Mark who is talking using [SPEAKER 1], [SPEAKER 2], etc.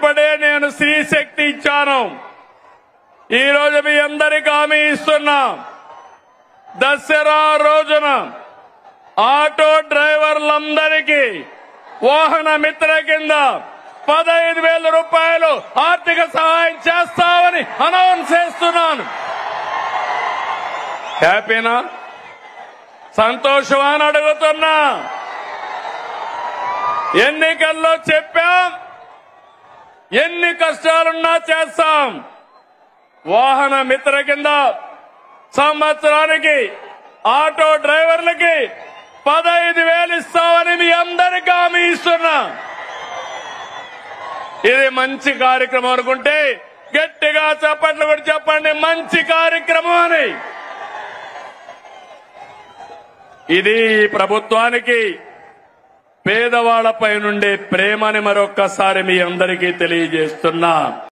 [SPEAKER 1] కష్టపడే నేను స్త్రీ శక్తి ఇచ్చాను. ఈ రోజు మీ అందరికీ హామీ ఇస్తున్నా, దసరా రోజున ఆటో డ్రైవర్లందరికీ వాహన మిత్ర కింద 15,000 రూపాయలు ఆర్థిక సహాయం చేస్తామని అనౌన్స్ చేస్తున్నాను. హ్యాపీనా? సంతోషమా అని అడుగుతున్నా. ఎన్నికల్లో చెప్పాం, ఎన్ని కష్టాలున్నా చేస్తాం. వాహన మిత్ర కింద సంవత్సరానికి ఆటో డ్రైవర్లకి 15,000 ఇస్తామని మీ అందరికీ హామీ ఇస్తున్నా. ఇది మంచి కార్యక్రమం అనుకుంటే గట్టిగా చప్పట్లు కూడా చెప్పండి, మంచి కార్యక్రమం అని. ఇది ప్రభుత్వానికి పేదవాళ్లపై నుండే ప్రేమని మరొక్కసారి మీ అందరికీ తెలియజేస్తున్నా.